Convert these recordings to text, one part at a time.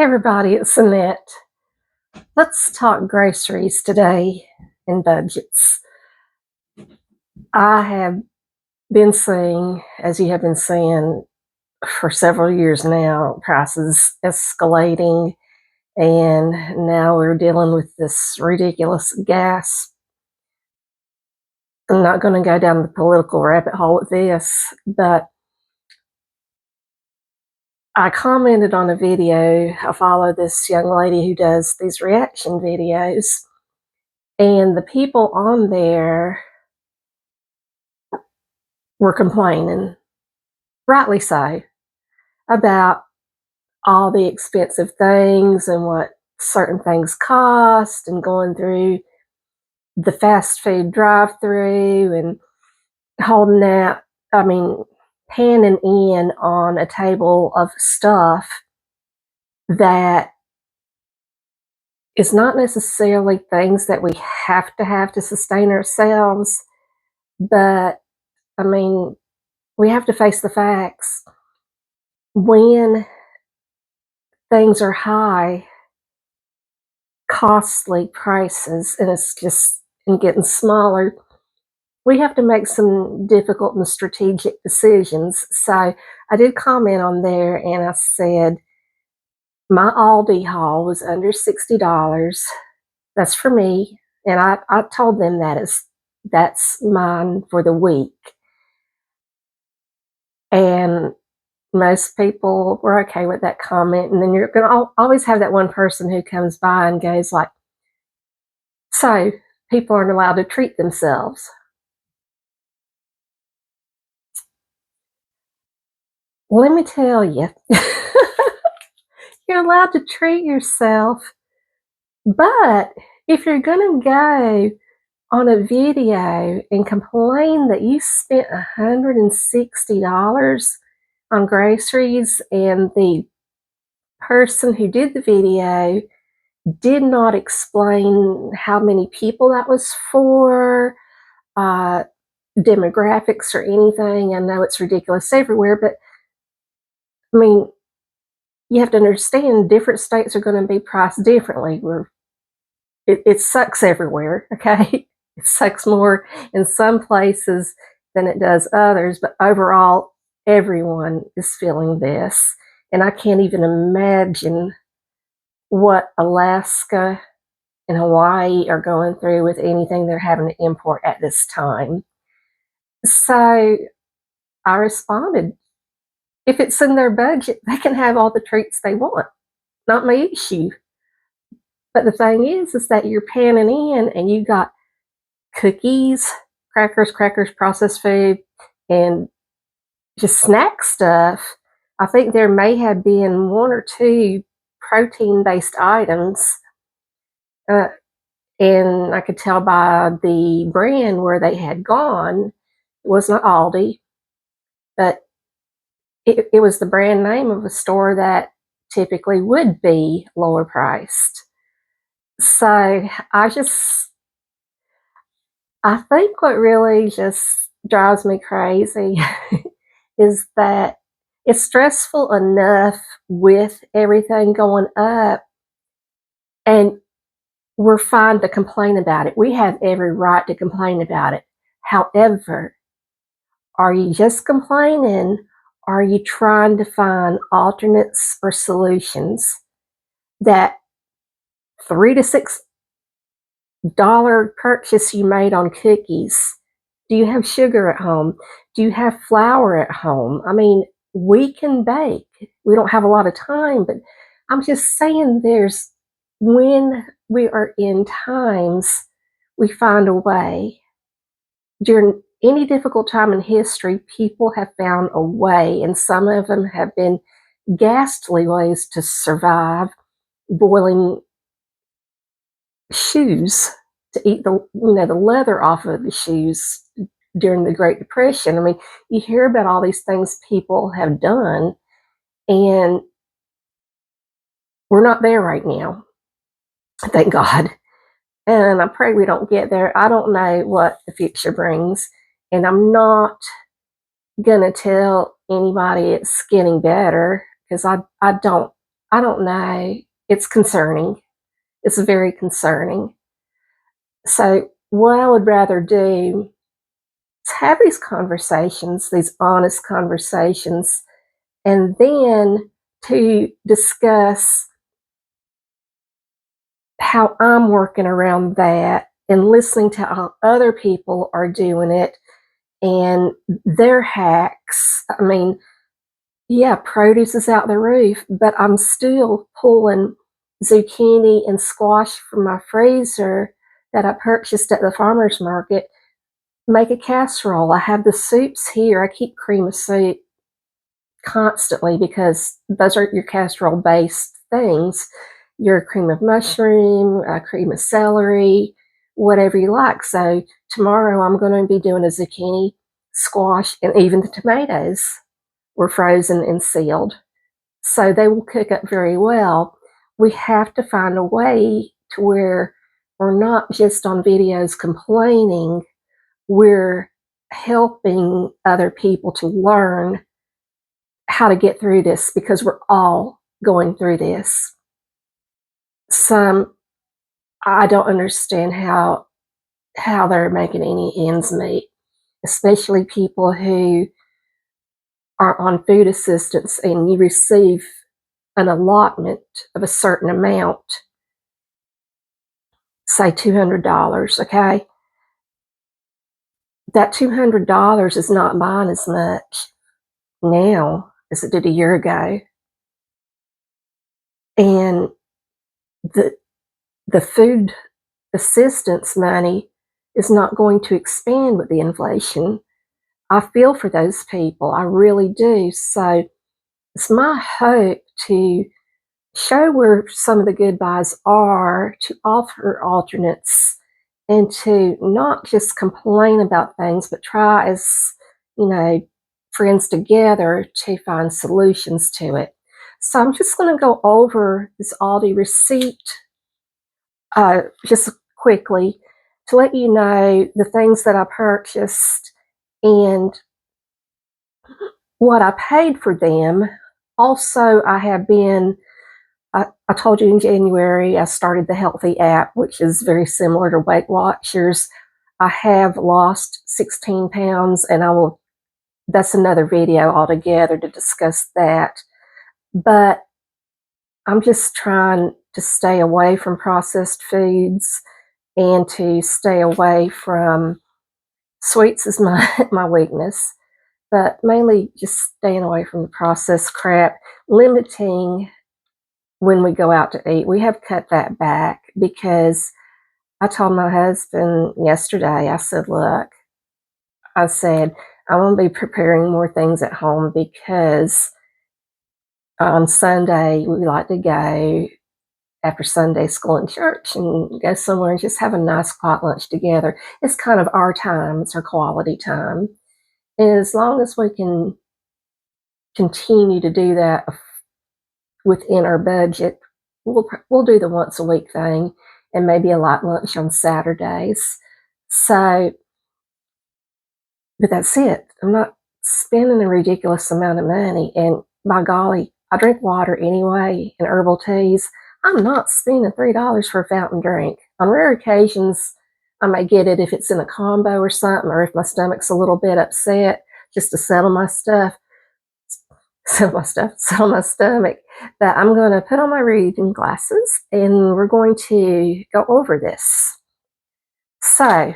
Hey everybody, it's Annette. Let's talk groceries today and budgets. I have been seeing, as you have been seeing for several years now, prices escalating, and now we're dealing with this ridiculous gas. I'm not going to go down the political rabbit hole with this, but I commented on a video. I follow this young lady who does these reaction videos, and the people on there were complaining, rightly so, about all the expensive things and what certain things cost, and going through the fast food drive-through and holding out, I mean, panning in on a table of stuff that is not necessarily things that we have to sustain ourselves, but I mean, we have to face the facts. When things are high, costly prices, and it's just and getting smaller, we have to make some difficult and strategic decisions. So I did comment on there and I said my Aldi haul was under $60. That's for me. And I told them that's mine for the week. And most people were okay with that comment. And then you're going to always have that one person who comes by and goes like, so people aren't allowed to treat themselves. Let me tell you, you're allowed to treat yourself, but if you're going to go on a video and complain that you spent $160 on groceries and the person who did the video did not explain how many people that was for, demographics or anything. I know it's ridiculous everywhere, but I mean, you have to understand different states are going to be priced differently. It sucks everywhere, okay? It sucks more in some places than it does others, but overall, everyone is feeling this. And I can't even imagine what Alaska and Hawaii are going through with anything they're having to import at this time. So I responded, if it's in their budget, they can have all the treats they want. Not my issue. But the thing is that you're panning in and you got cookies, crackers, processed food, and just snack stuff. I think there may have been one or two protein-based items, and I could tell by the brand where they had gone. It was not Aldi, but it was the brand name of a store that typically would be lower priced. So I think what really just drives me crazy is that it's stressful enough with everything going up, and we're fine to complain about it. We have every right to complain about it. However, are you just complaining? Or are you trying to find alternates or solutions that $3 to $6 purchase you made on cookies? Do you have sugar at home? Do you have flour at home? I mean, we can bake. We don't have a lot of time, but I'm just saying when we are in times, we find a way. During any difficult time in history, people have found a way, and some of them have been ghastly ways to survive. Boiling shoes to eat the leather off of the shoes during the Great Depression. I mean, you hear about all these things people have done, and we're not there right now. Thank God. And I pray we don't get there. I don't know what the future brings, and I'm not gonna tell anybody it's getting better, because I I don't know. It's concerning. It's very concerning. So what I would rather do is have these conversations, these honest conversations, and then to discuss how I'm working around that and listening to how other people are doing it and their hacks. I mean, yeah, produce is out the roof, but I'm still pulling zucchini and squash from my freezer that I purchased at the farmer's market. Make a casserole. I have the soups here. I keep cream of soup constantly because those are your casserole based things. Your cream of mushroom, cream of celery, whatever you like. So tomorrow I'm going to be doing a zucchini, squash, and even the tomatoes were frozen and sealed. So they will cook up very well. We have to find a way to where we're not just on videos complaining, we're helping other people to learn how to get through this because we're all going through this. Some I don't understand how they're making any ends meet, especially people who are on food assistance and you receive an allotment of a certain amount, say $200, okay? That $200 is not buying as much now as it did a year ago. And the the food assistance money is not going to expand with the inflation. I feel for those people. I really do. So it's my hope to show where some of the good buys are, to offer alternates, and to not just complain about things, but try as, you know, friends together to find solutions to it. So I'm just going to go over this Aldi receipt just quickly to let you know the things that I purchased and what I paid for them. Also, I told you in January I started the Healthy app, which is very similar to Weight Watchers. I have lost 16 pounds, and that's another video altogether to discuss that. But I'm just trying to stay away from processed foods and to stay away from sweets is my my weakness, but mainly just staying away from the processed crap, limiting when we go out to eat. We have cut that back because I told my husband yesterday, I said, look, I said, I want to be preparing more things at home because on Sunday we like to go after Sunday school and church and go somewhere and just have a nice quiet lunch together. It's kind of our time, it's our quality time. And as long as we can continue to do that within our budget, we'll do the once a week thing and maybe a light lunch on Saturdays. So, but that's it. I'm not spending a ridiculous amount of money. And by golly, I drink water anyway and herbal teas. I'm not spending $3 for a fountain drink. On rare occasions, I may get it if it's in a combo or something, or if my stomach's a little bit upset, just to settle my stuff, settle my stomach. But I'm going to put on my reading glasses and we're going to go over this. So,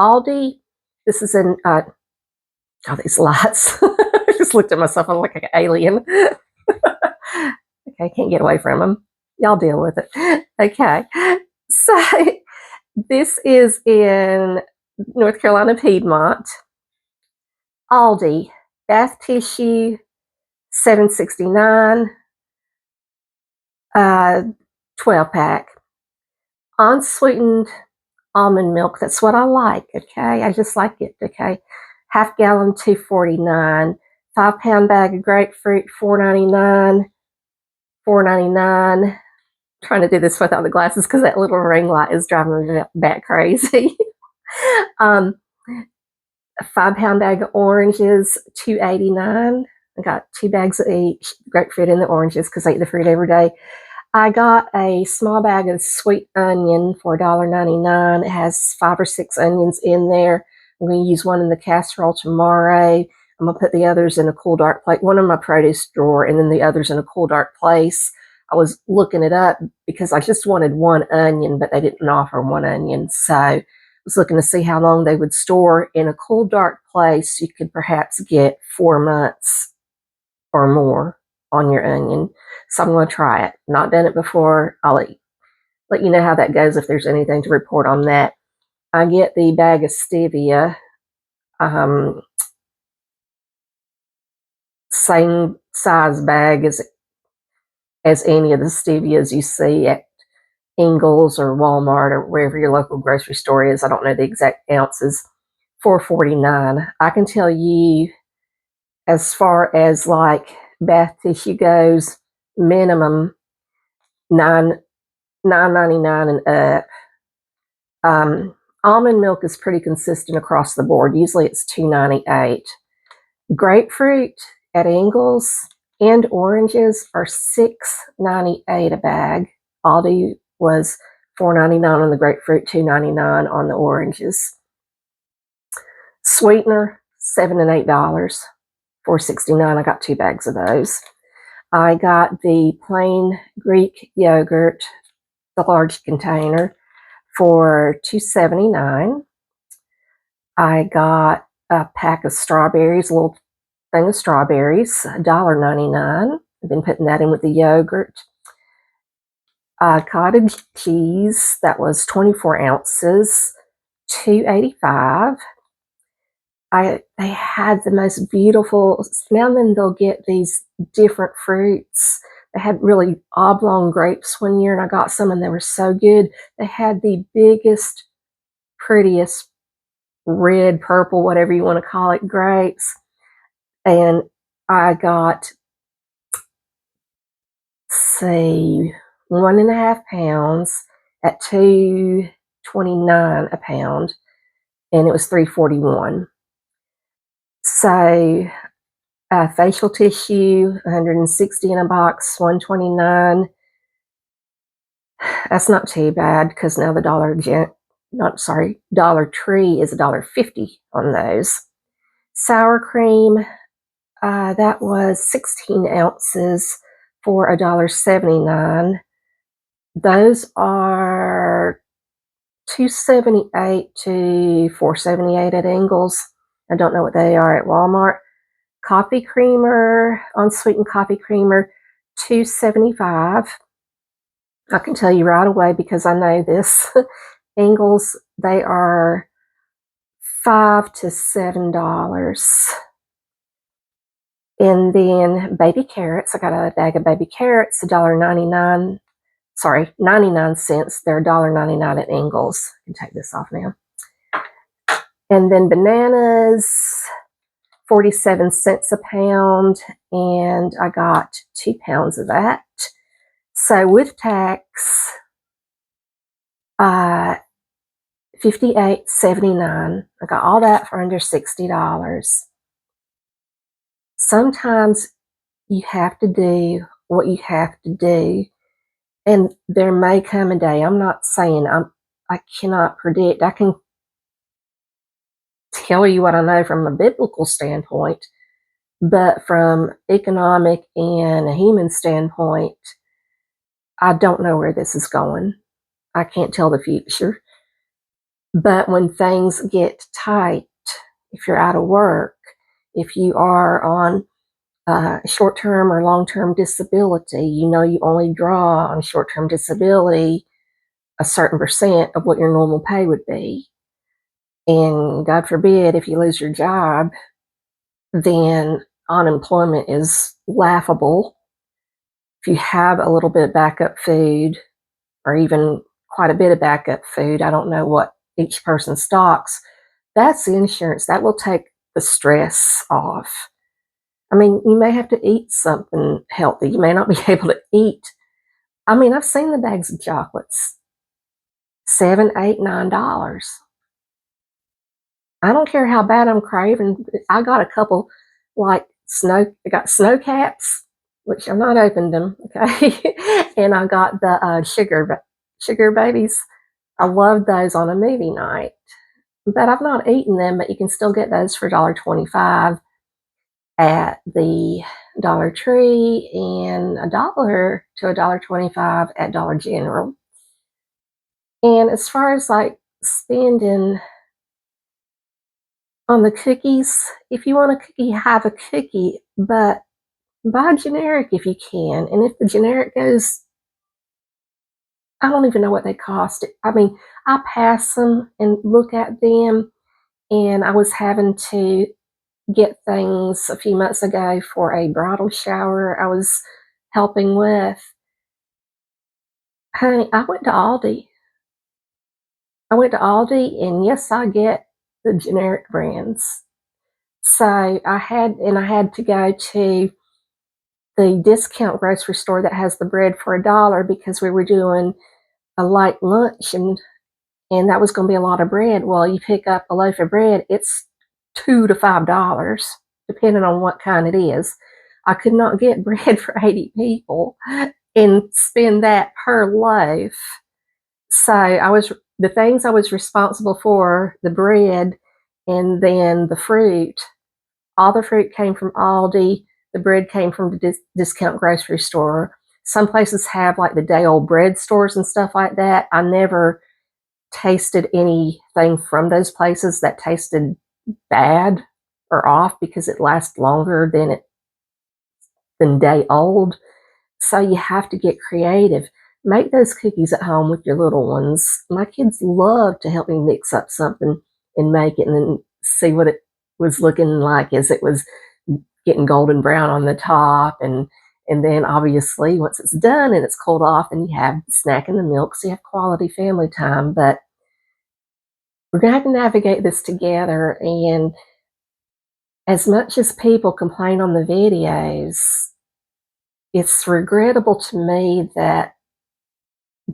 Aldi, this is in, oh, these lights. I just looked at myself, I'm like an alien. Okay, can't get away from them. Y'all deal with it. Okay, so this is in North Carolina, Piedmont. Aldi, bath tissue, $7.69, 12 pack. Unsweetened almond milk, that's what I like, okay? I just like it, okay? Half gallon, $2.49. 5-pound bag of grapefruit, $4.99. $4.99. Trying to do this without the glasses because that little ring light is driving me back crazy. A 5-pound bag of oranges, $2.89. I got 2 bags of each, grapefruit and the oranges, because I eat the fruit every day. I got a small bag of sweet onion for $1.99. It has 5 or 6 onions in there. I'm going to use one in the casserole tomorrow. I'm going to put the others in a cool, dark place, one in my produce drawer, and then the others in a cool, dark place. I was looking it up because I just wanted 1 onion, but they didn't offer 1 onion. So I was looking to see how long they would store in a cool, dark place. You could perhaps get 4 months or more on your onion. So I'm going to try it. Not done it before. I'll let you know how that goes if there's anything to report on that. I get the bag of stevia. Same size bag as any of the stevias you see at Ingles or Walmart or wherever your local grocery store is. I don't know the exact ounces. $4.49. I can tell you, as far as like bath tissue goes, minimum $9.99 and up. Almond milk is pretty consistent across the board. Usually it's $2.98. Grapefruit at Ingles and oranges are $6.98 a bag. Aldi was $4.99 on the grapefruit, $2.99 on the oranges. Sweetener, $7 and $8, $4.69. I got 2 bags of those. I got the plain Greek yogurt, the large container, for $2.79. I got a pack of strawberries, a little thing of strawberries, $1.99. I've been putting that in with the yogurt. Cottage cheese, that was 24 ounces, $2.85. They had the most beautiful, now and then they'll get these different fruits. They had really oblong grapes one year, and I got some, and they were so good. They had the biggest, prettiest red, purple, whatever you want to call it, grapes. And I got, say, 1.5 pounds at $2.29 a pound, and it was $3.41. So facial tissue, $160 in a box, $1.29. That's not too bad, because now the Dollar Tree is $1.50 on those. Sour cream, that was 16 ounces for $1.79. Those are $2.78 to $4.78 at Ingles. I don't know what they are at Walmart. Coffee creamer, unsweetened coffee creamer, $2.75. I can tell you right away because I know this. Ingles, they are $5 to $7. And then baby carrots, I got a bag of baby carrots, $1.99. Sorry, 99 cents. They're $1.99 at Ingles. I can take this off now. And then bananas, 47 cents a pound, and I got 2 pounds of that. So with tax, $58.79. I got all that for under $60. Sometimes you have to do what you have to do, and there may come a day. I'm not saying I cannot predict. I can tell you what I know from a biblical standpoint, but from economic and a human standpoint, I don't know where this is going. I can't tell the future. But when things get tight, if you're out of work, if you are on short-term or long-term disability, you know you only draw on short-term disability a certain percent of what your normal pay would be. And God forbid, if you lose your job, then unemployment is laughable. If you have a little bit of backup food, or even quite a bit of backup food, I don't know what each person stocks, that's the insurance. That will take the stress off. I mean, you may have to eat something healthy. You may not be able to eat. I mean, I've seen the bags of chocolates, $7, $8, $9. I don't care how bad I'm craving. I got a couple, like I got snow caps, which I've not opened them, okay? And I got the sugar babies. I love those on a movie night, but I've not eaten them, but you can still get those for $1.25 at the Dollar Tree and $1 to $1.25 at Dollar General. And as far as like spending on the cookies, if you want a cookie, have a cookie, but buy generic if you can. And if the generic goes, I don't even know what they cost. I mean, I pass them and look at them, and I was having to get things a few months ago for a bridal shower I was helping with. Honey, I went to Aldi. I went to Aldi, and yes, I get the generic brands. So I had to go to the discount grocery store that has the bread for $1 because we were doing a light lunch, and that was going to be a lot of bread. Well, you pick up a loaf of bread, it's $2 to $5, depending on what kind it is. I could not get bread for 80 people and spend that per loaf. So the things I was responsible for, the bread and then the fruit, all the fruit came from Aldi. The bread came from the discount grocery store. Some places have like the day old bread stores and stuff like that. I never tasted anything from those places that tasted bad or off because it lasts longer than day old. So you have to get creative. Make those cookies at home with your little ones. My kids love to help me mix up something and make it and then see what it was looking like as it was getting golden brown on the top, and then obviously once it's done and it's cooled off, then you have the snack and the milk, so you have quality family time. But we're going to have to navigate this together, and as much as people complain on the videos, it's regrettable to me that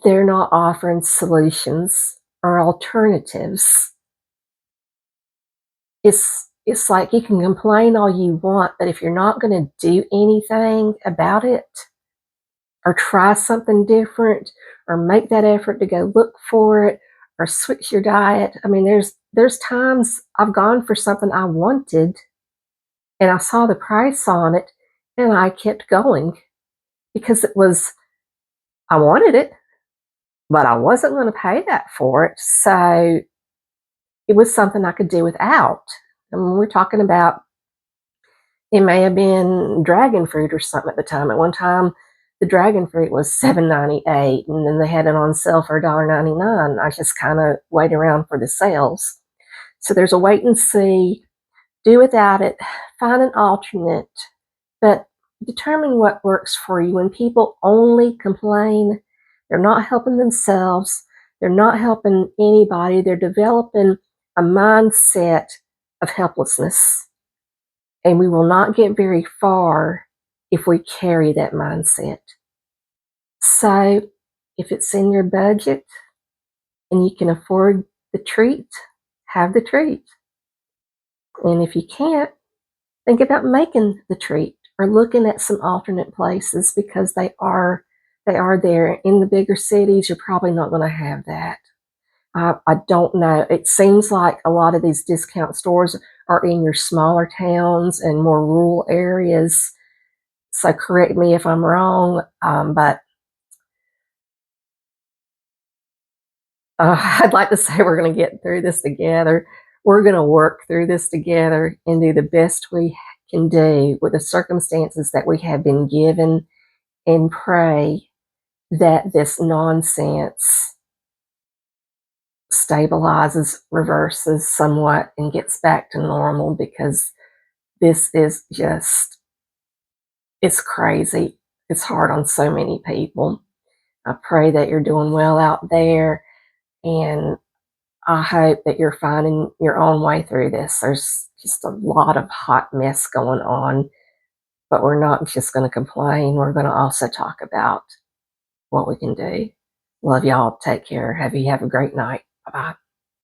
they're not offering solutions or alternatives. It's like you can complain all you want, but if you're not going to do anything about it or try something different or make that effort to go look for it or switch your diet. I mean, there's times I've gone for something I wanted and I saw the price on it and I kept going because I wanted it, but I wasn't going to pay that for it. So it was something I could do without. I mean, we're talking about, it may have been dragon fruit or something at the time. At one time, the dragon fruit was $7.98, and then they had it on sale for $1.99. I just kind of wait around for the sales. So there's a wait and see. Do without it. Find an alternate, but determine what works for you. When people only complain, they're not helping themselves. They're not helping anybody. They're developing a mindset of helplessness. And we will not get very far if we carry that mindset. So if it's in your budget and you can afford the treat, have the treat. And if you can't, think about making the treat or looking at some alternate places because they are there. In the bigger cities, you're probably not going to have that. I don't know. It seems like a lot of these discount stores are in your smaller towns and more rural areas. So correct me if I'm wrong, but I'd like to say we're going to get through this together. We're going to work through this together and do the best we can do with the circumstances that we have been given and pray that this nonsense stabilizes, reverses somewhat, and gets back to normal because this is just, it's crazy. It's hard on so many people. I pray that you're doing well out there, and I hope that you're finding your own way through this. There's just a lot of hot mess going on, but we're not just going to complain. We're going to also talk about what we can do. Love y'all. Take care. Have a great night. Bye-bye.